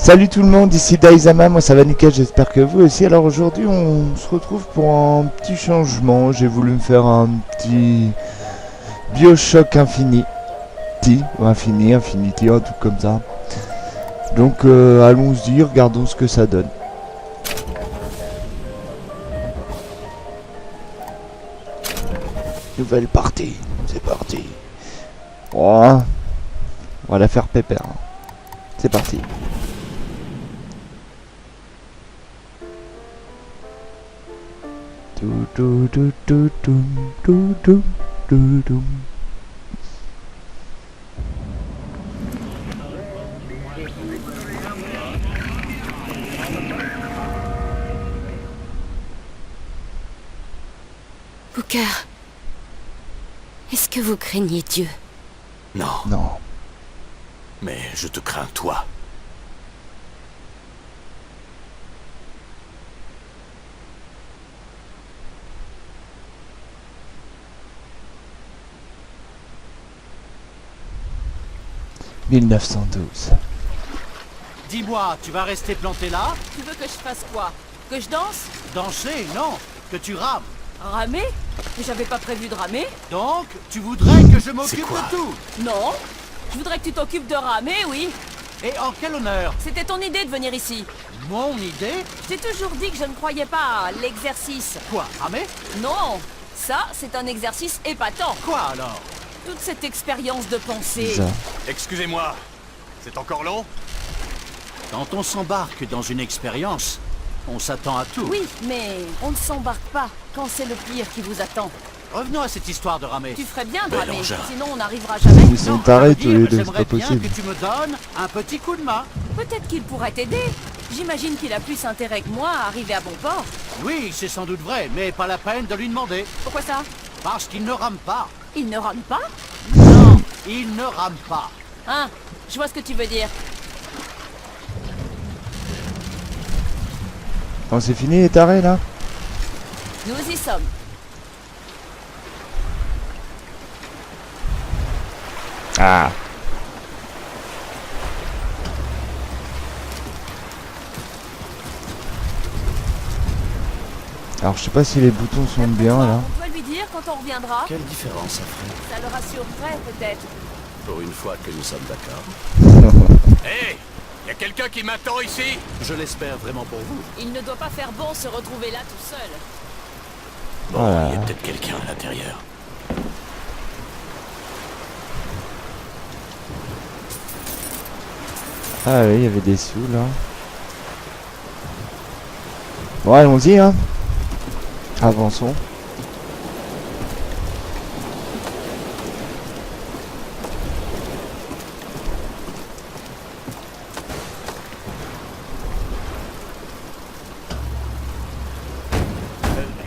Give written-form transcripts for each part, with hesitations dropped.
Salut tout le monde, ici Daizama, moi ça va nickel, j'espère que vous aussi. Alors aujourd'hui on se retrouve pour un petit changement, j'ai voulu me faire un petit Bioshock Infinity, ou Infinity, un truc comme ça. Donc allons-y, regardons ce que ça donne. Nouvelle partie, c'est parti. Oh, on va la faire pépère. C'est parti. Booker, est-ce que vous craignez Dieu? Non, Non. mais je te crains toi. « 1912. Dis-moi, tu vas rester planté là? Tu veux que je fasse quoi? Que je danse? Danser? Non, que tu rames. Ramer? Mais j'avais pas prévu de ramer. Donc, tu voudrais que je m'occupe quoi? de tout? Non. Je voudrais que tu t'occupes de ramer, oui. Et en quel honneur? C'était ton idée de venir ici. Mon idée? Je t'ai toujours dit que je ne croyais pas à l'exercice. Quoi, ramer? Non. Ça, c'est un exercice épatant. Quoi alors? Toute cette expérience de pensée. Bizarre. Excusez-moi, c'est encore long? Quand on s'embarque dans une expérience, on s'attend à tout. Oui, mais on ne s'embarque pas quand c'est le pire qui vous attend. Revenons à cette histoire de ramer. Tu ferais bien de Mais ramer, non, sinon on n'arrivera jamais. Ils sont Non, tarés ça veut tous les dire, deux, c'est pas j'aimerais bien possible. que tu me donnes un petit coup de main. Peut-être qu'il pourrait t'aider. J'imagine qu'il a plus intérêt que moi à arriver à bon port. Oui, c'est sans doute vrai, mais pas la peine de lui demander. Pourquoi ça? Parce qu'il ne rame pas. Il ne rame pas? Non, il ne rame pas. Hein? Je vois ce que tu veux dire. Bon, c'est fini les tarés là? Nous y sommes. Ah. Alors je sais pas si les boutons sont bien là. On doit lui dire quand on reviendra. Quelle différence ça ferait? Ça le rassurerait peut-être. Pour une fois que nous sommes d'accord. Hé, y a quelqu'un qui m'attend ici? Je l'espère vraiment pour vous. Il ne doit pas faire bon se retrouver là tout seul. Bon, Voilà. il y a peut-être quelqu'un à l'intérieur. Ah oui, il y avait des sous là. Bon, allons-y hein. Avançons.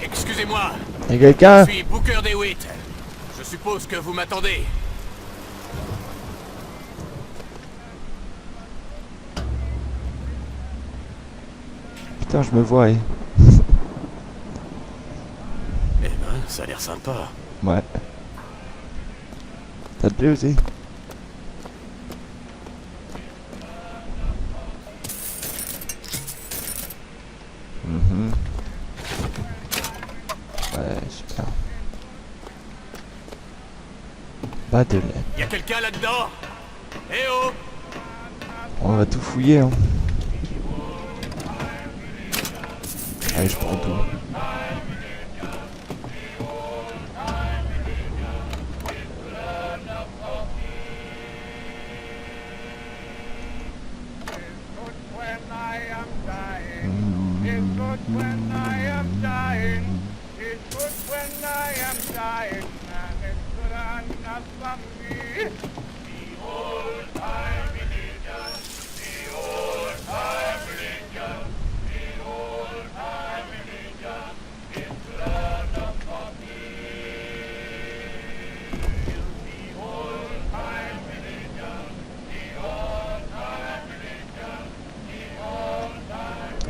Excusez-moi, Y'a quelqu'un? je suis Booker DeWitt. Je suppose que vous m'attendez. Putain, je me vois. Eh ben, ça a l'air sympa. Ouais. Ça te plaît aussi? Mhm. Ouais, super. Pas de laine. Y a quelqu'un là-dedans? Eh oh! On va tout fouiller hein. Allez, je prends tout.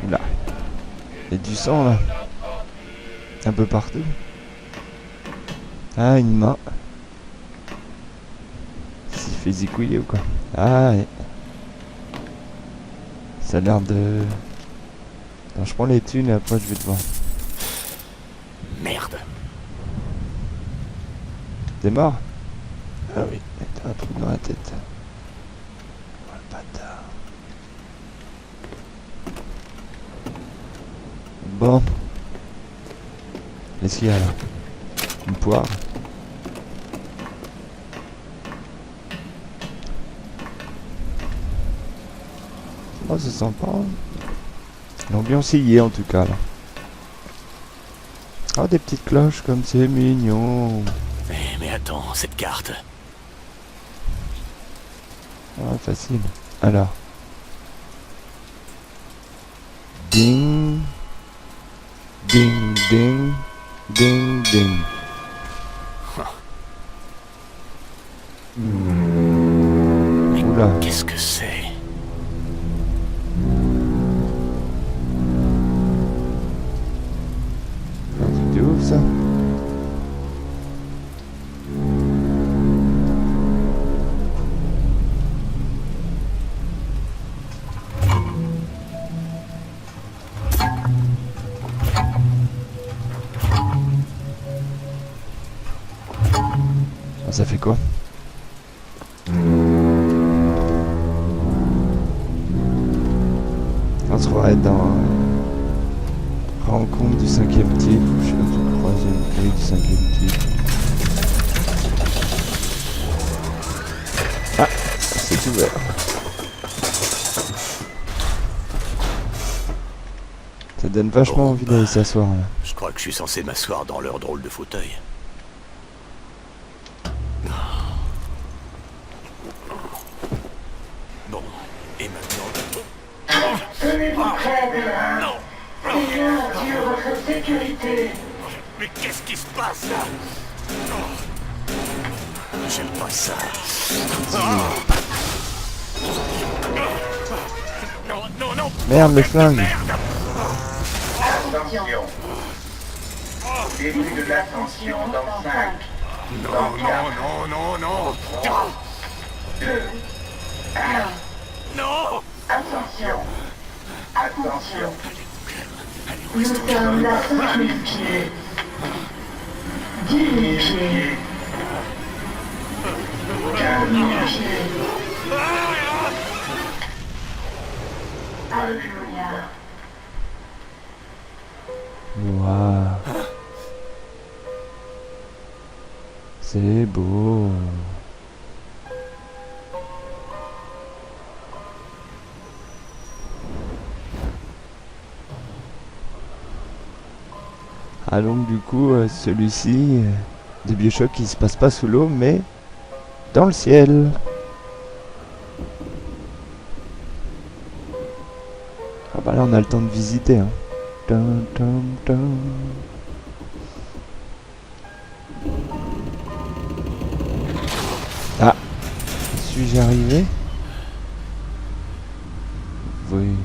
Oula. Il y a du sang là. Un peu partout. Ah, une main. S'il fait zigouiller ou quoi. Ah, ouais. Ça a l'air de... Non, je prends les thunes et après je vais te voir. Merde. T'es mort? Ah oui, t'as un truc dans la tête. Oh le bâtard. Bon. Qu'est-ce qu'il y a là? Une poire? Oh, c'est sympa. L'ambiance y est en tout cas là. Oh, des petites cloches comme c'est mignon. Mais attends, cette carte. Ah, facile. Alors. Ding. Ding, ding. Ding, ding. Mais Oula. qu'est-ce que c'est? C'est ouf ça. Ah, ça fait quoi? On se va être dans rencontre du 5e type, ou je sais pas, du 3e, oui, du 5e type. Ah, c'est ouvert. Ça donne vachement envie d'aller s'asseoir là. Je crois que je suis censé m'asseoir dans leur drôle de fauteuil. Bon, et maintenant... Tenez-vous près de là. Quelqu'un assure votre sécurité. Mais qu'est-ce qui se passe là? J'aime pas ça. Non, non, non! Merde, le flingue. Attention. Début de l'ascension dans 5. Non, non, non, non, non! 2. 1. Non! Attention. Attention. Nous sommes à 5000 pieds. 10 000 pieds. 15 000 pieds. Alléluia. Waouh. C'est beau. Ah donc du coup celui-ci de Bioshock il se passe pas sous l'eau mais dans le ciel. Ah bah là on a le temps de visiter hein. Dun, dun, dun. Ah, suis-je arrivé? Oui.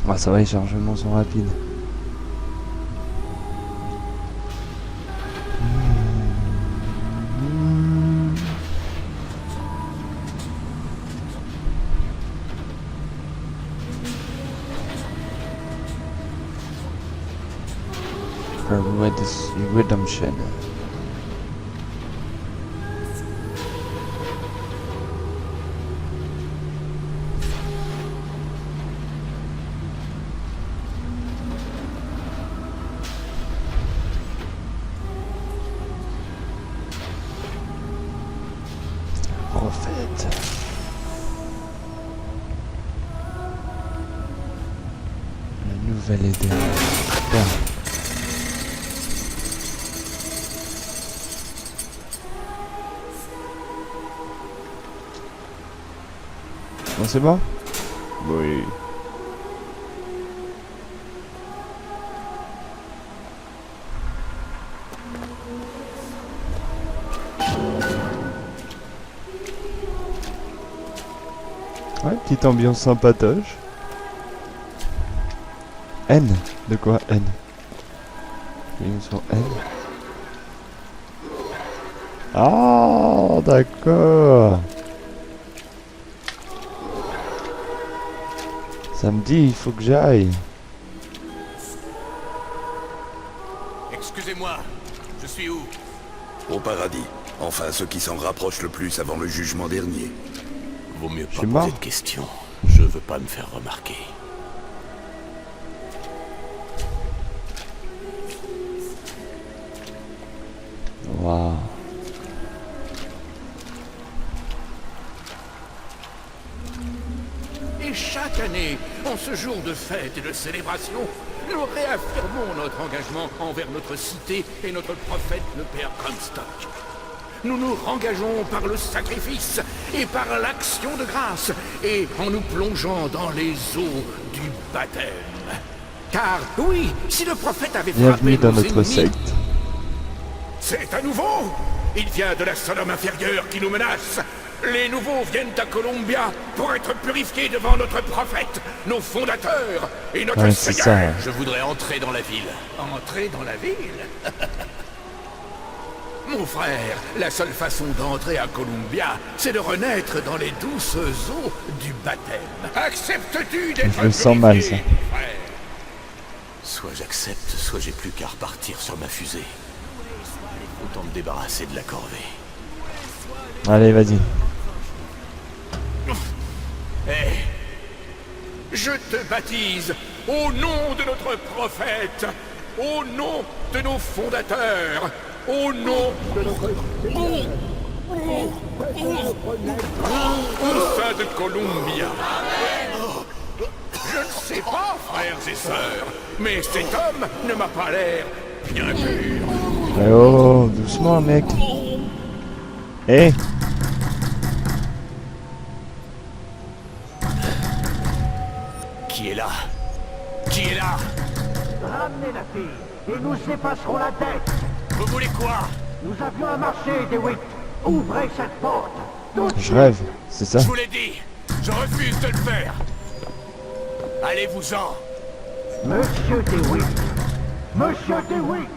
Ah ça va, les chargements sont rapides. Redemption. En fait, la nouvelle idée. Bien. Bon, c'est bon? Oui. Ouais, petite ambiance sympatoche. N? De quoi N? Ils sont N? Ah, d'accord. Samedi, il faut que j'aille. Excusez-moi, je suis où? Au paradis. Enfin, ceux qui s'en rapprochent le plus avant le jugement dernier. Vaut mieux Je pas suis mort. poser de questions. Je veux pas me faire remarquer. Waouh. Et chaque année, en ce jour de fête et de célébration, nous réaffirmons notre engagement envers notre cité et notre prophète, le Père Comstock. Nous nous rengageons par le sacrifice et par l'action de grâce, et en nous plongeant dans les eaux du baptême. Car, oui, si le prophète avait Bienvenue frappé dans nos notre ennemis, secte. c'est à nouveau. Il vient de la Sodome inférieure qui nous menace. Les nouveaux viennent à Columbia pour être purifiés devant notre prophète, nos fondateurs et notre Ouais, c'est Seigneur. ça. Je voudrais entrer dans la ville. Entrer dans la ville. Mon frère, la seule façon d'entrer à Columbia, c'est de renaître dans les douces eaux du baptême. Acceptes-tu d'être Je le sens mal, purifié, ça. frère? Soit j'accepte, soit j'ai plus qu'à repartir sur ma fusée. Autant me débarrasser de la corvée. Allez, vas-y. Hé, je te baptise au nom de notre prophète, au nom de nos fondateurs, au nom de notre... Au sein de Columbia. Je ne sais pas, frères et sœurs, mais cet homme ne m'a pas l'air bien pur. Eh oh, doucement, mec. Eh. Qui est là? Qui est là? Ramenez la fille, et nous effacerons la tête. Vous voulez quoi? Nous avions un marché, DeWitt. Ouvrez cette porte. Tout de Je suite. rêve, c'est ça. Je vous l'ai dit, je refuse de le faire. Allez-vous-en. Monsieur DeWitt. Monsieur DeWitt.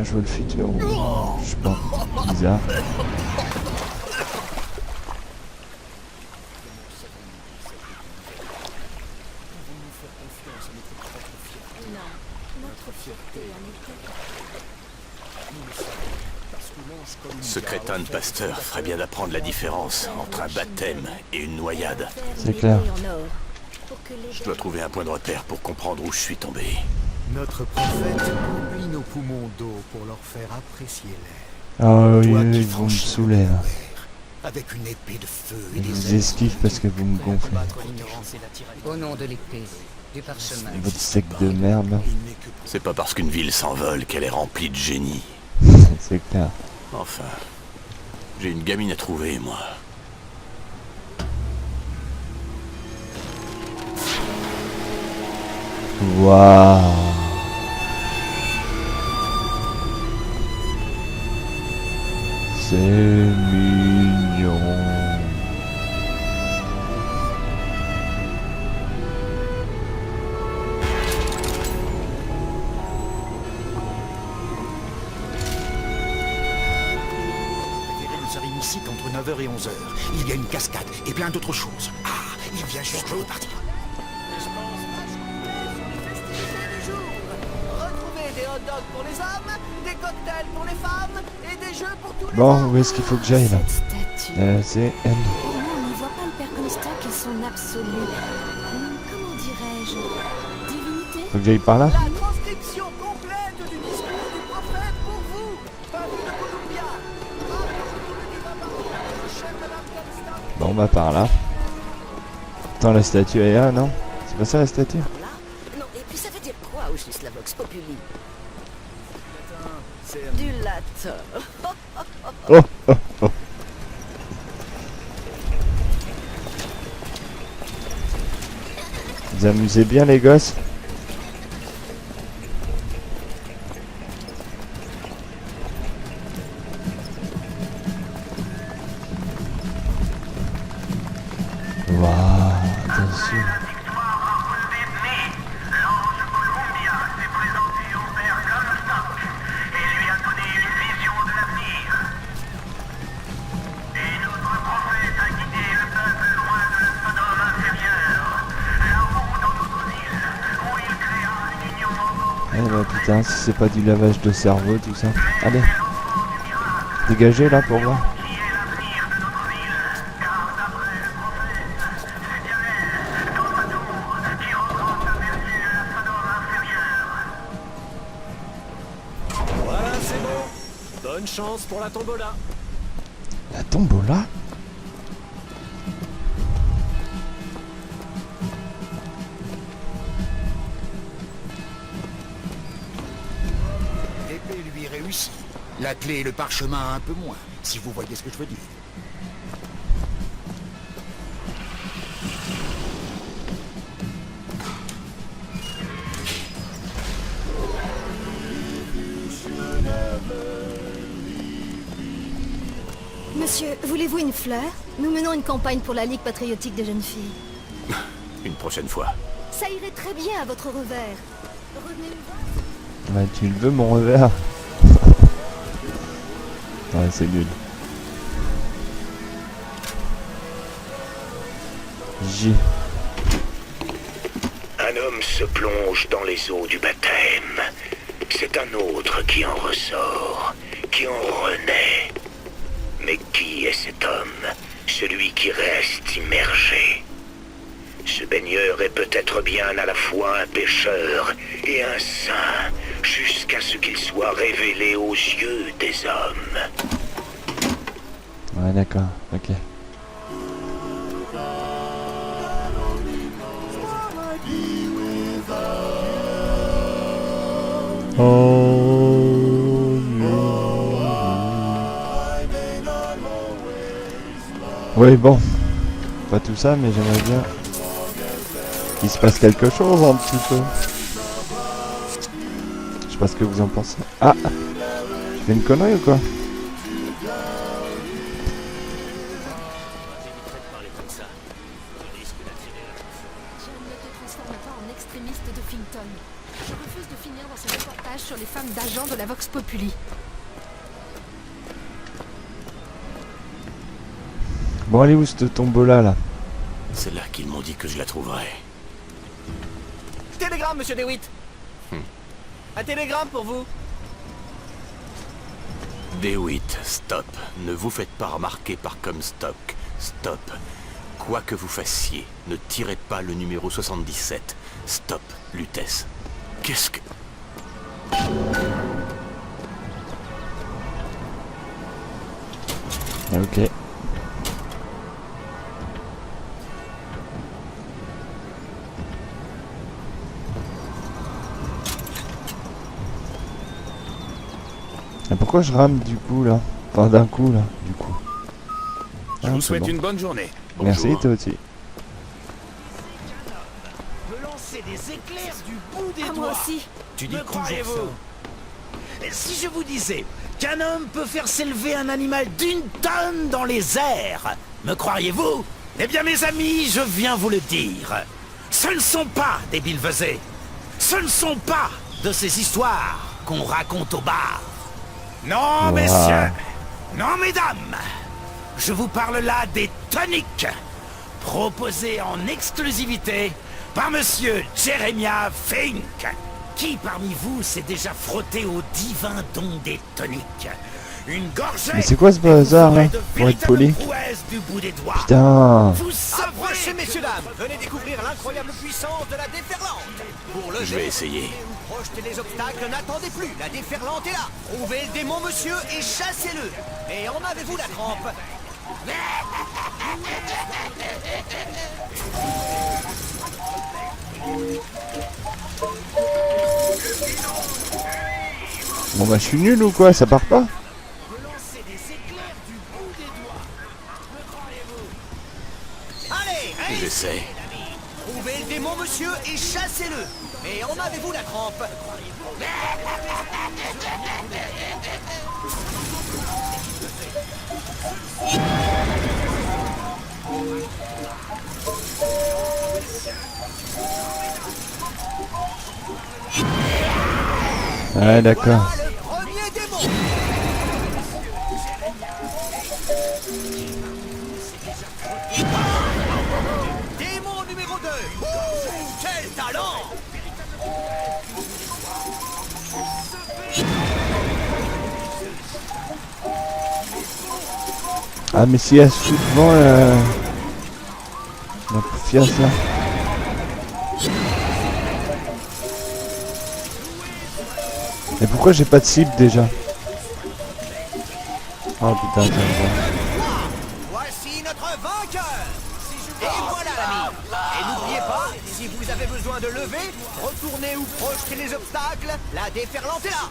Je vois le futur. Je sais pas. Bizarre. Ce crétin de pasteur ferait bien d'apprendre la différence entre un baptême et une noyade. C'est clair. Je dois trouver un point de repère pour comprendre où je suis tombé. Notre prophète remplit nos poumons d'eau pour leur faire apprécier l'air. Ah oui, Toi oui, qui ils vont me franchis saouler le là. désert, avec une épée de feu et Je des vous ailes esquive parce que vous me gonflez. Au nom de l'épée, du parchemin. Votre secte de merde. C'est pas parce qu'une ville s'envole qu'elle est remplie de génie. C'est clair. Enfin, j'ai une gamine à trouver, moi. Waouh. C'est mignon. Nous arrivons ici entre 9h et 11h. Il y a une cascade et plein d'autres choses. Ah, il vient juste de partir. Retrouvez des hot dogs pour les hommes, des cocktails pour les femmes et des jeux pour tous les Bon, où est-ce qu'il faut que j'aille là? Cette statue. C'est N. On n'y voit pas le père Comstock à son absolu. Comment dirais-je? Divinité? Faut que j'aille par là? La transcription complète du discours du prophète pour vous, paru de Columbia. Rappelez-vous le divin parole du chef de l'Afghanistan. Bon, bah par là. Attends, la statue est là, non? C'est pas ça la statue? Là? Non, et puis ça veut dire quoi au juste la Vox Populi? Du latin. Oh, oh, oh. Vous amusez bien les gosses? Waouh, attention. bah putain, si c'est pas du lavage de cerveau tout ça. Allez. Dégagez là pour voir. Voilà, c'est bon. Bonne chance pour la tombola. La tombola? L'épée lui réussit. La clé et le parchemin un peu moins, si vous voyez ce que je veux dire. Monsieur, voulez-vous une fleur? Nous menons une campagne pour la Ligue patriotique des jeunes filles. Une prochaine fois. Ça irait très bien à votre revers. Revenez me voir. Ouais, tu le veux mon revers? Ouais, c'est nul. J. Un homme se plonge dans les eaux du baptême. C'est un autre qui en ressort, qui en renaît. Mais qui est cet homme, celui qui reste immergé? Ce baigneur est peut-être bien à la fois un pécheur et un saint, jusqu'à ce qu'il soit révélé aux yeux des hommes. Ouais, d'accord, ok. Oui, bon. Pas tout ça, mais j'aimerais bien qu'il se passe quelque chose un petit peu. Je sais pas ce que vous en pensez. Ah! Je fais une connerie ou quoi? Je refuse de finir dans ce reportage sur les femmes d'agents de la Vox Populi. Bon, allez où cette tombola là? C'est là qu'ils m'ont dit que je la trouverais. Télégramme, monsieur DeWitt. Un télégramme pour vous. DeWitt, stop. Ne vous faites pas remarquer par Comstock. Stop. Quoi que vous fassiez, ne tirez pas le numéro 77. Stop, Lutèce. Qu'est-ce que... Ok. Et pourquoi je rame du coup là? Enfin d'un coup là, du coup. Je vous souhaite une bonne journée. Merci, toi aussi. Me lancer des éclairs du bout des doigts. Moi aussi. Tu dis Me toujours croyez-vous? ça. Si je vous disais qu'un homme peut faire s'élever un animal d'1 tonne dans les airs, me croiriez-vous? Eh bien mes amis, je viens vous le dire. Ce ne sont pas des billevesées. Ce ne sont pas de ces histoires qu'on raconte au bar. Non, Wow. messieurs. Non, mesdames. Je vous parle là des toniques, proposées en exclusivité par monsieur Jeremiah Fink. Qui parmi vous s'est déjà frotté au divin don des toniques? Une gorgée. Mais c'est quoi ce bazar là? Pour être poli. Du bout des doigts. Putain. Vous savez. Approchez, messieurs, dames. Venez découvrir l'incroyable puissance de la déferlante. Pour le Je vais essayer. ou projeter les obstacles, n'attendez plus. La déferlante est là. Trouvez le démon, monsieur, et chassez-le. Et en avez-vous la crampe? Bon bah je suis nul ou quoi? Ça part pas? Lancez des éclairs du bout des doigts. Me croyez-vous? Allez, J'essaie. trouvez le démon, monsieur, et chassez-le. Et en avez-vous la crampe? Ouais, d'accord. Voilà le premier démon. Démon numéro 2. Quel talent! Ah mais s'il y a souvent la poufiasse là. Et pourquoi j'ai pas de cible déjà? Oh putain, ça me va. Voici notre vainqueur. Et voilà l'ami. Et n'oubliez pas, si vous avez besoin de lever, retourner ou projeter les obstacles, la déferlante est là.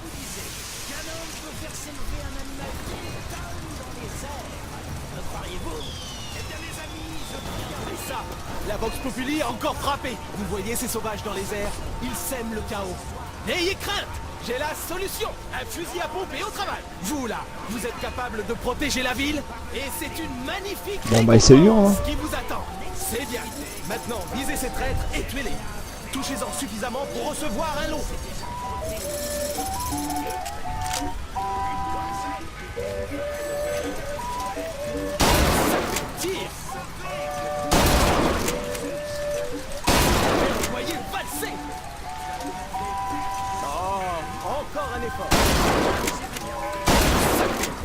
La Vox Populi a encore frappé. Vous voyez ces sauvages dans les airs? Ils sèment le chaos. N'ayez crainte, j'ai la solution. Un fusil à pompe et au travail. Vous là, vous êtes capable de protéger la ville? Et c'est une magnifique Bon bah essayons hein. qui vous attend. C'est bien. Maintenant, visez ces traîtres et tuez-les. Touchez-en suffisamment pour recevoir un lot. Tire. Voyez valser. Oh, encore un effort.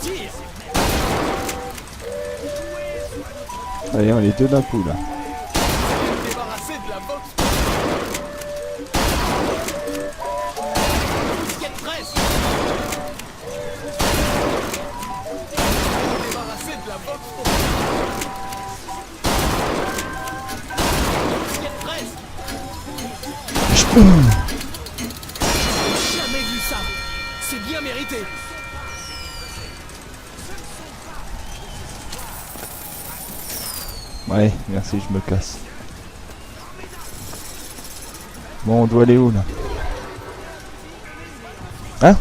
Tire. Allez, on est deux d'un coup là. Débarrassé de la boxe. Débarrassé de la boxe. Jamais vu ça. C'est bien mérité. Ouais, merci, je me casse. Bon, on doit aller où là? Hein?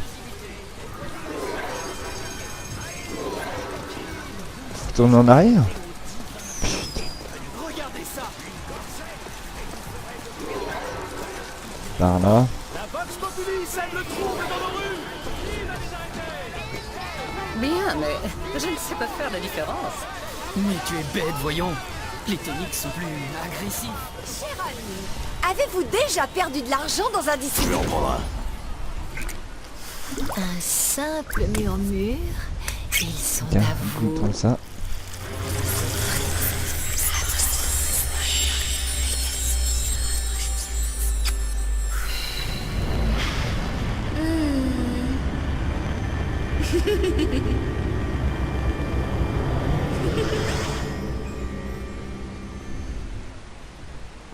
Faut tourner en arrière? Regardez ça. Par là. La Vox Populi sème le trouble dans nos rues. Bien, mais je ne sais pas faire la différence. Mais tu es bête, voyons. Les toniques sont plus agressifs. Cher ami, avez-vous déjà perdu de l'argent dans un disque? Je vais en prendre un. Un simple murmure. Ils sont Tiens, à vous. contrôle ça.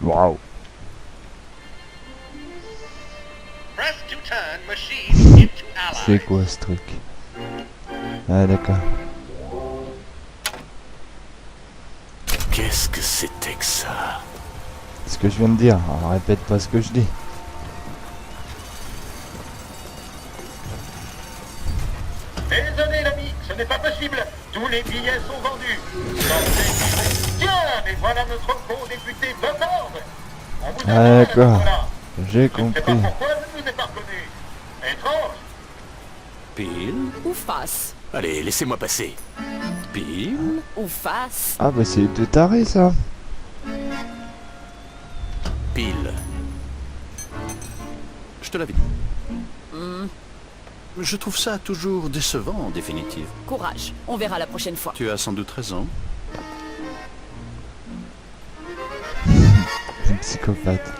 Waouh. C'est quoi ce truc? Ah d'accord. Qu'est-ce que c'était que ça? Ce que je viens de dire, alors, répète pas ce que je dis. Désolé l'ami, ce n'est pas possible. Tous les billets sont vendus. Tiens, mais voilà notre bon député Bocorde. On vous Ah d'accord. J'ai compris. pourquoi je ne vous ai pas reconnu. Étrange. Pile Ou face. Allez, laissez-moi passer. Pile Ou face. Ah bah c'est de taré ça. Pile. Je te l'avais dit. Je trouve ça toujours décevant, en définitive. Courage, on verra la prochaine fois. Tu as sans doute raison. Un psychopathe.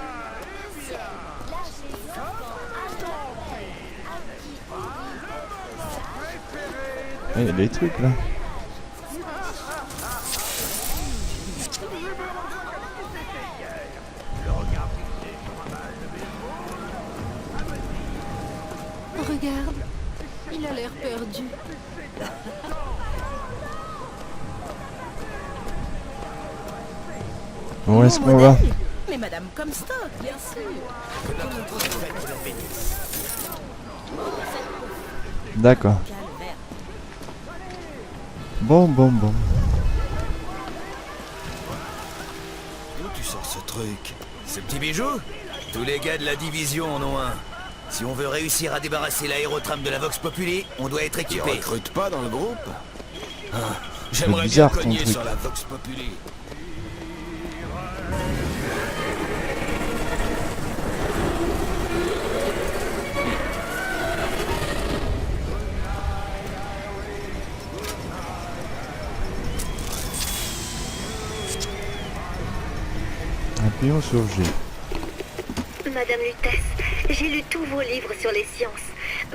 Il y a des trucs là. Regarde, il a l'air perdu. Où est-ce qu'on va? Mais Madame Comstock, bien sûr. D'accord. Bon. D'où tu sors ce truc? Ce petit bijou? Tous les gars de la division en ont un. Si on veut réussir à débarrasser l'aérotram de la Vox Populi, on doit être équipé. Ils recrutent pas dans le groupe? J'aimerais bien bizarre, ton cogner truc. sur la Vox Populi. espion sur G. Madame Lutèce, j'ai lu tous vos livres sur les sciences.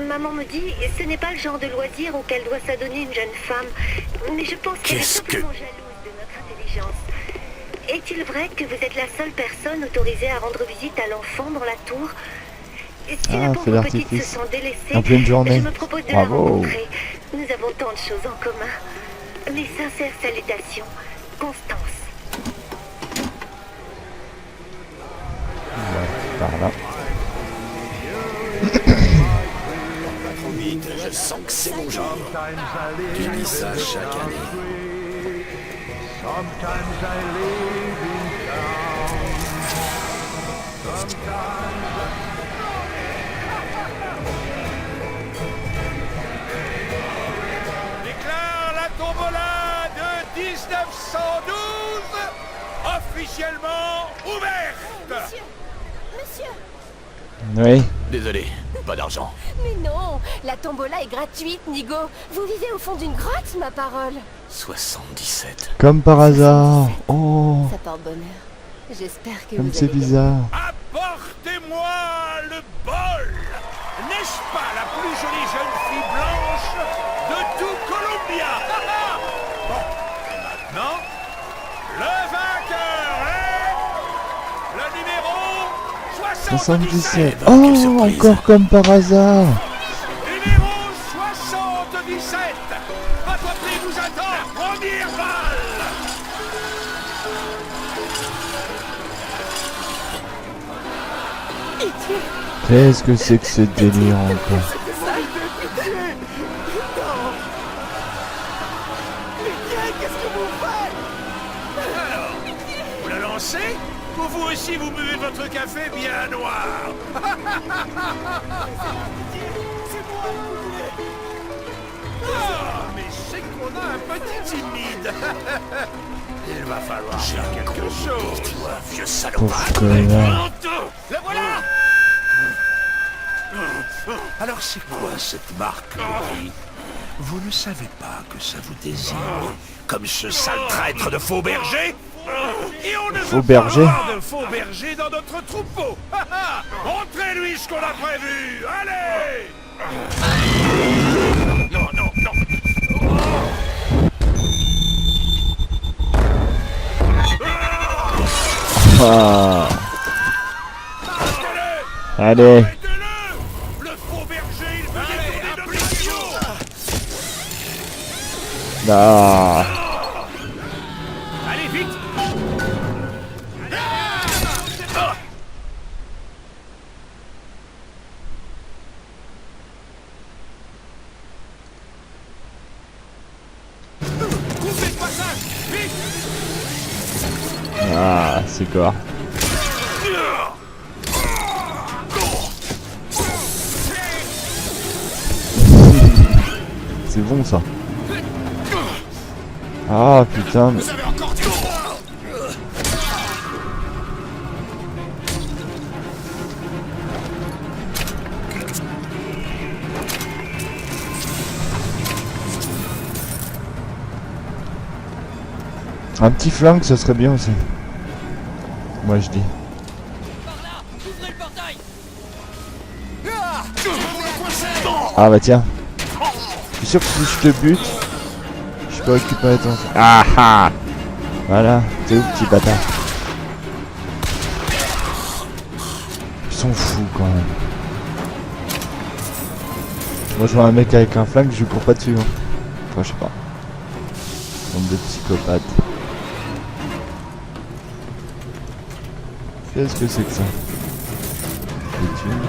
Maman me dit ce n'est pas le genre de loisir auquel doit s'adonner une jeune femme. Mais je pense qu'elle est simplement jalouse de notre intelligence. Est-il vrai que vous êtes la seule personne autorisée à rendre visite à l'enfant dans la tour? Si la pauvre petite se sent délaissée, en pleine journée. je me propose de la rencontrer. Nous avons tant de choses en commun. Mes sincères salutations, Constance. Ouais, par là. Vite, je sens que c'est mon genre. Tu dis ça chaque année. Sometimes I live in town. Sometimes Déclare la tombola de 1912 officiellement ouverte. Monsieur. Oui. Désolé, pas d'argent. Mais non, la tombola est gratuite, Nigo. Vous vivez au fond d'une grotte, ma parole. 77. Comme par hasard. Oh. Ça porte bonheur. J'espère que Comme vous c'est allez bizarre. Apportez-moi le bol. N'est-ce pas la plus jolie jeune fille blanche de tout Columbia? Bon, et maintenant, le vainqueur est le numéro 77. Oh, encore comme par hasard. Numéro 77. Votre prix vous attend. Première balle. Qu'est-ce que c'est que ce délire encore? Vous la lancez? Ou vous aussi vous buvez votre café bien noir? C'est moi. Ah, mais c'est qu'on a un petit timide. Il va falloir faire quelque chose. Toi, vieux Pauvre salopard. connard. Le voilà. Alors c'est quoi cette marque, Louis? Vous ne savez pas que ça vous désigne? Comme ce sale traître de faux berger? Et on ne Faux veut berger. pas avoir de faux berger dans notre troupeau. Montrez-lui ce qu'on a prévu. Allez. Non, non, non. Ah. Allez. Le faux berger, il veut détourner de l'action. Ah. Allez, vite. Coupez le passage. Vite. Ah, c'est quoi? C'est bon ça. Ah putain mais... Un petit flingue ce serait bien aussi. Moi je dis. Ah bah tiens. Je suis sûr que si je te bute, je peux récupérer ton... Ah ah. Voilà, t'es où petit bâtard? Ils sont fous quand même. Moi je vois un mec avec un flingue, je cours pas dessus. Hein. Enfin je sais pas. Bande de psychopathes. Qu'est-ce que c'est que ça? Des thunes.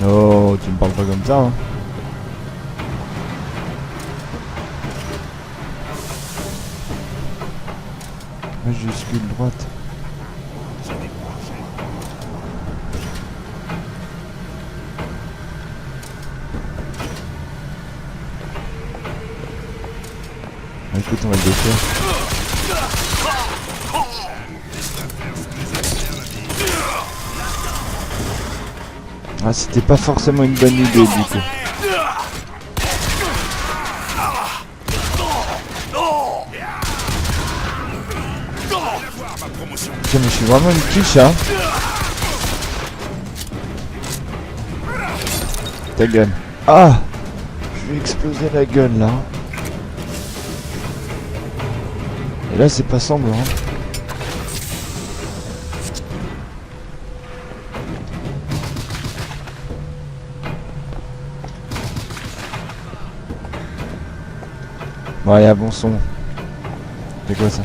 Oh, tu me parles pas comme ça, hein. Majuscule droite. Écoute, on va le défaire. Ah, c'était pas forcément une bonne idée du coup. Putain, mais je suis vraiment une quiche, hein. Ta gueule. Ah, je vais exploser la gueule là. Et là c'est pas sanglant. Ouais, y a bon son. C'est quoi ça?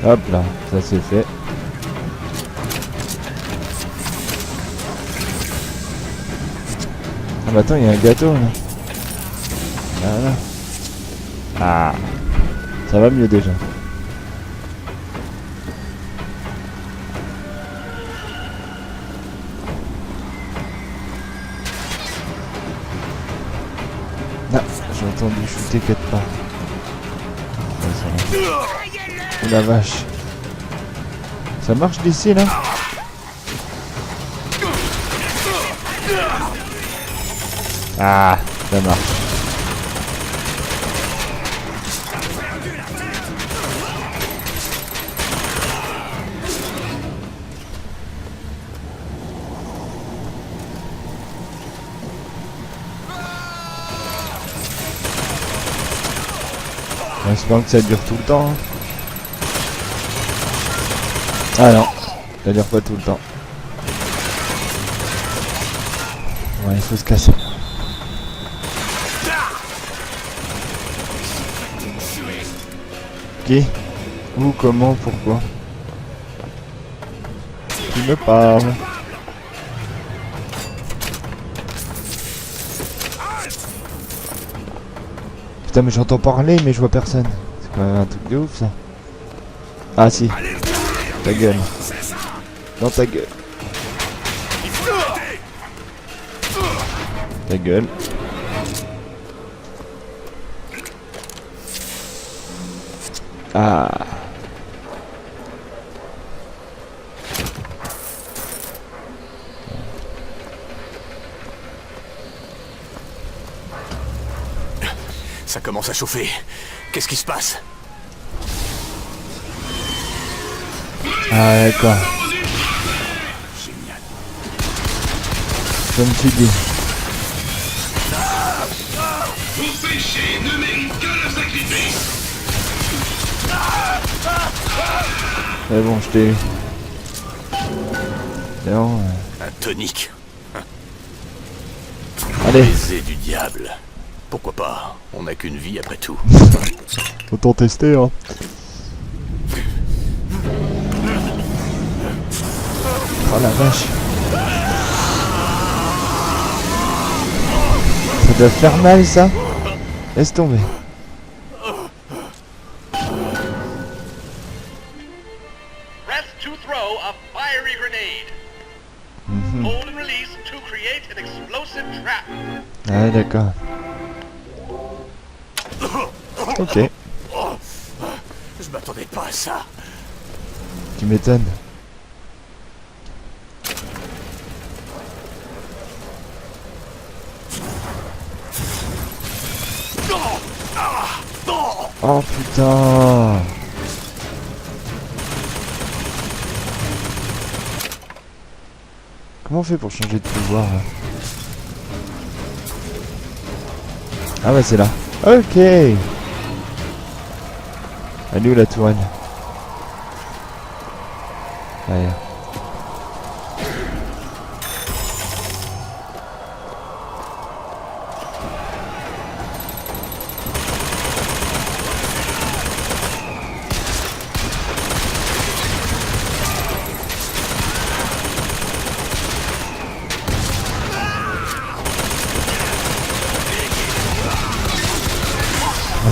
Hop là, ça c'est fait. Ah bah attends, il y a un gâteau là. Voilà. Ah, ça va mieux déjà. Ah, j'ai entendu shooter quelque part. Ouais, ça va. Oh la vache. Ça marche d'ici là? Ah, ça marche. J'espère que ça dure tout le temps. Hein. Ah non, ça dure pas tout le temps. Ouais, il faut se casser. Qui? Où? Comment? Pourquoi? Qui me parle? Putain, mais j'entends parler mais je vois personne. C'est quand même un truc de ouf ça. Ah si. Ta gueule. Dans ta gueule. Ta gueule. Ah. Ça commence à chauffer. Qu'est-ce qui se passe? Ah d'accord. Génial. Je me suis dit. Vos péchés ne méritent que le sacrifice. Mais bon, je t'ai eu. Non. Un tonique. Allez. Baiser du diable. Pourquoi pas? On n'a qu'une vie après tout. Autant tester, hein. Oh la vache. Ça doit faire mal ça. Laisse tomber. Press to throw a fiery grenade. Hold and release to create an explosive trap. Ah d'accord. Ok. Je m'attendais pas à ça. Tu m'étonnes. Oh putain. Comment on fait pour changer de pouvoir là? Ah bah c'est là. Ok. Elle est où la tourelle? Ouais.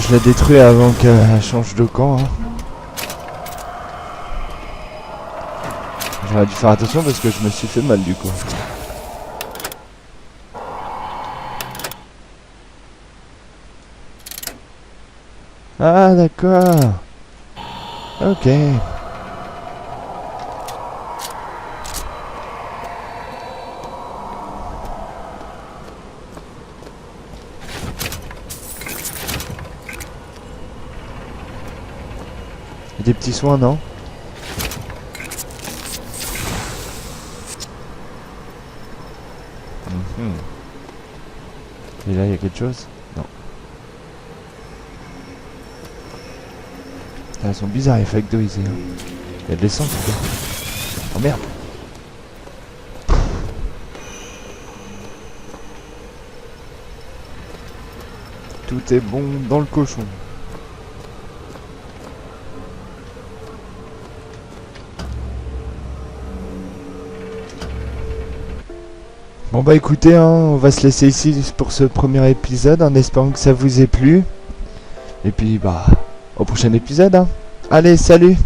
je la détruis avant qu'elle change de camp. Hein. J'aurais dû faire attention parce que je me suis fait mal du coup. Ah d'accord. Ok. Des petits soins, non? Et là, il y a quelque chose? Non. Elles sont bizarres, les factorisés. Hein. Il y a de l'essence ou quoi? Oh merde! Tout est bon dans le cochon. Bon bah écoutez, hein, on va se laisser ici pour ce premier épisode en espérant que ça vous ait plu. Et puis bah au prochain épisode. Hein. Allez, salut!